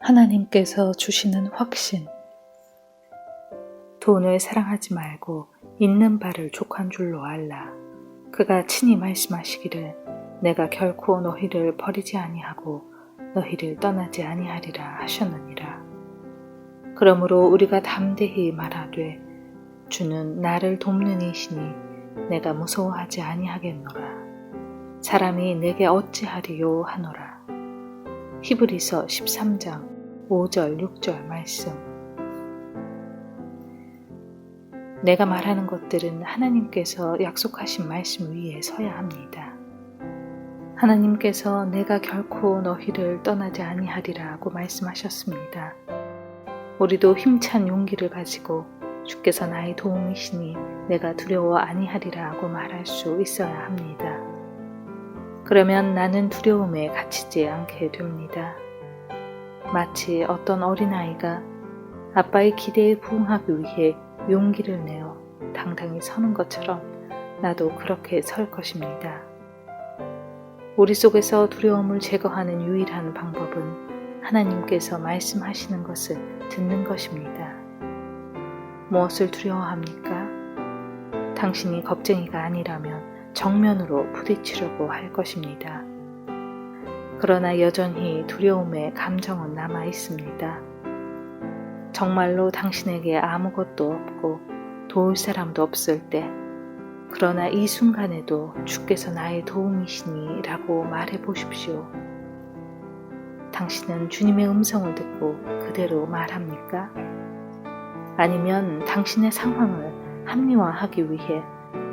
하나님께서 주시는 확신. 돈을 사랑하지 말고 있는 바를 족한 줄로 알라. 그가 친히 말씀하시기를 내가 결코 너희를 버리지 아니하고 너희를 떠나지 아니하리라 하셨느니라. 그러므로 우리가 담대히 말하되 주는 나를 돕는 이시니 내가 무서워하지 아니하겠노라. 사람이 내게 어찌하리요 하노라. 히브리서 13장 5절 6절 말씀. 내가 말하는 것들은 하나님께서 약속하신 말씀 위에 서야 합니다. 하나님께서 내가 결코 너희를 떠나지 아니하리라고 말씀하셨습니다. 우리도 힘찬 용기를 가지고 주께서 나의 도움이시니 내가 두려워 아니하리라고 말할 수 있어야 합니다. 그러면 나는 두려움에 갇히지 않게 됩니다. 마치 어떤 어린아이가 아빠의 기대에 부응하기 위해 용기를 내어 당당히 서는 것처럼 나도 그렇게 설 것입니다. 우리 속에서 두려움을 제거하는 유일한 방법은 하나님께서 말씀하시는 것을 듣는 것입니다. 무엇을 두려워합니까? 당신이 겁쟁이가 아니라면 정면으로 부딪히려고 할 것입니다. 그러나 여전히 두려움의 감정은 남아 있습니다. 정말로 당신에게 아무것도 없고 도울 사람도 없을 때, 그러나 이 순간에도 주께서 나의 도움이시니 라고 말해 보십시오. 당신은 주님의 음성을 듣고 그대로 말합니까? 아니면 당신의 상황을 합리화하기 위해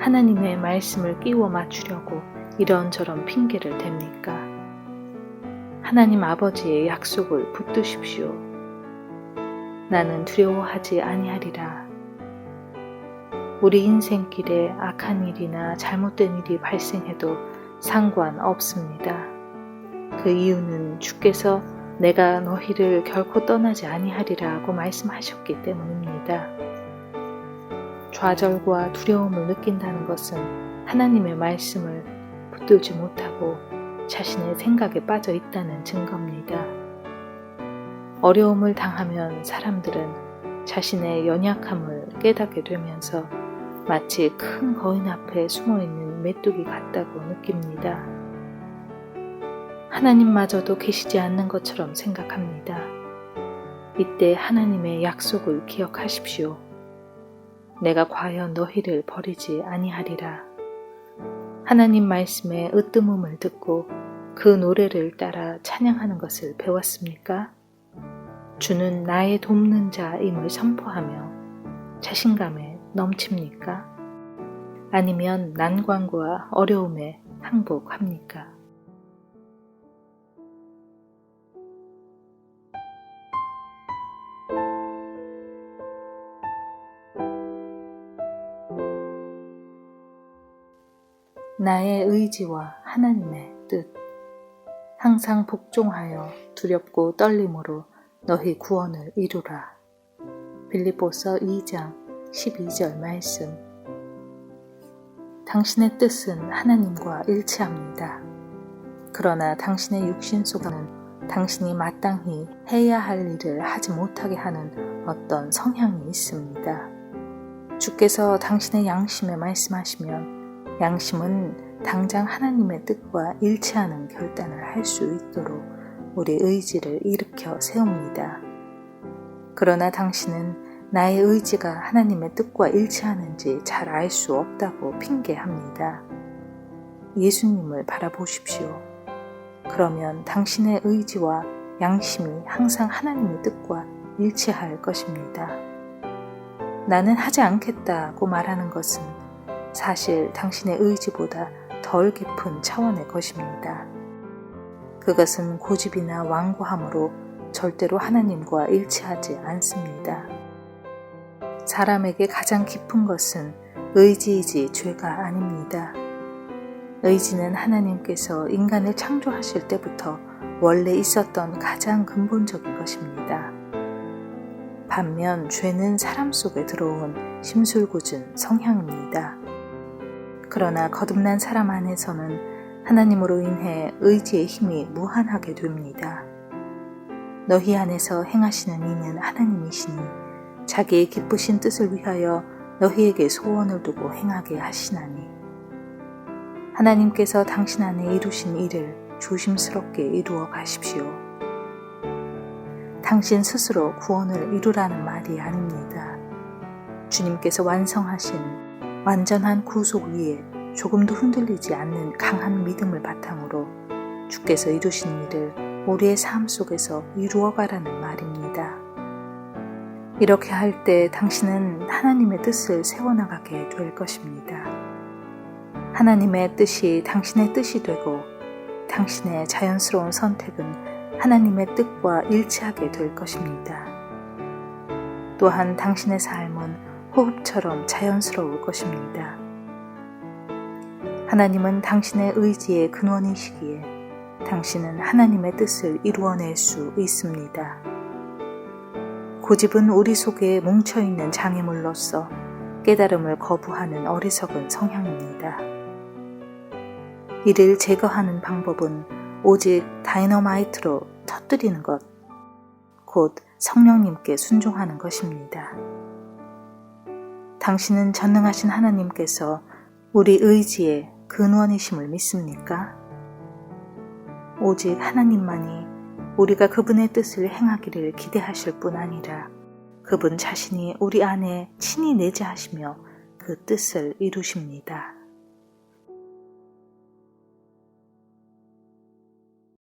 하나님의 말씀을 끼워 맞추려고 이런저런 핑계를 댑니까? 하나님 아버지의 약속을 붙드십시오. 나는 두려워하지 아니하리라. 우리 인생길에 악한 일이나 잘못된 일이 발생해도 상관없습니다. 그 이유는 주께서 내가 너희를 결코 떠나지 아니하리라고 말씀하셨기 때문입니다. 좌절과 두려움을 느낀다는 것은 하나님의 말씀을 붙들지 못하고 자신의 생각에 빠져 있다는 증거입니다. 어려움을 당하면 사람들은 자신의 연약함을 깨닫게 되면서 마치 큰 거인 앞에 숨어있는 메뚜기 같다고 느낍니다. 하나님마저도 계시지 않는 것처럼 생각합니다. 이때 하나님의 약속을 기억하십시오. 내가 과연 너희를 버리지 아니하리라. 하나님 말씀의 으뜸음을 듣고 그 노래를 따라 찬양하는 것을 배웠습니까? 주는 나의 돕는 자임을 선포하며 자신감에 넘칩니까? 아니면 난관과 어려움에 항복합니까? 나의 의지와 하나님의 뜻. 항상 복종하여 두렵고 떨림으로 너희 구원을 이루라. 빌립보서 2장 12절 말씀. 당신의 뜻은 하나님과 일치합니다. 그러나 당신의 육신 속에는 당신이 마땅히 해야 할 일을 하지 못하게 하는 어떤 성향이 있습니다. 주께서 당신의 양심에 말씀하시면 양심은 당장 하나님의 뜻과 일치하는 결단을 할 수 있도록 우리 의지를 일으켜 세웁니다. 그러나 당신은 나의 의지가 하나님의 뜻과 일치하는지 잘 알 수 없다고 핑계합니다. 예수님을 바라보십시오. 그러면 당신의 의지와 양심이 항상 하나님의 뜻과 일치할 것입니다. 나는 하지 않겠다고 말하는 것은 사실 당신의 의지보다 덜 깊은 차원의 것입니다. 그것은 고집이나 완고함으로 절대로 하나님과 일치하지 않습니다. 사람에게 가장 깊은 것은 의지이지 죄가 아닙니다. 의지는 하나님께서 인간을 창조하실 때부터 원래 있었던 가장 근본적인 것입니다. 반면 죄는 사람 속에 들어온 심술궂은 성향입니다. 그러나 거듭난 사람 안에서는 하나님으로 인해 의지의 힘이 무한하게 됩니다. 너희 안에서 행하시는 이는 하나님이시니 자기의 기쁘신 뜻을 위하여 너희에게 소원을 두고 행하게 하시나니 하나님께서 당신 안에 이루신 일을 조심스럽게 이루어 가십시오. 당신 스스로 구원을 이루라는 말이 아닙니다. 주님께서 완성하신 완전한 구속 위에 조금도 흔들리지 않는 강한 믿음을 바탕으로 주께서 이루신 일을 우리의 삶 속에서 이루어가라는 말입니다. 이렇게 할 때 당신은 하나님의 뜻을 세워나가게 될 것입니다. 하나님의 뜻이 당신의 뜻이 되고 당신의 자연스러운 선택은 하나님의 뜻과 일치하게 될 것입니다. 또한 당신의 삶은 호흡처럼 자연스러울 것입니다. 하나님은 당신의 의지의 근원이시기에 당신은 하나님의 뜻을 이루어낼 수 있습니다. 고집은 우리 속에 뭉쳐있는 장애물로서 깨달음을 거부하는 어리석은 성향입니다. 이를 제거하는 방법은 오직 다이너마이트로 터뜨리는 것, 곧 성령님께 순종하는 것입니다. 당신은 전능하신 하나님께서 우리 의지의 근원이심을 믿습니까? 오직 하나님만이 우리가 그분의 뜻을 행하기를 기대하실 뿐 아니라 그분 자신이 우리 안에 친히 내재하시며 그 뜻을 이루십니다.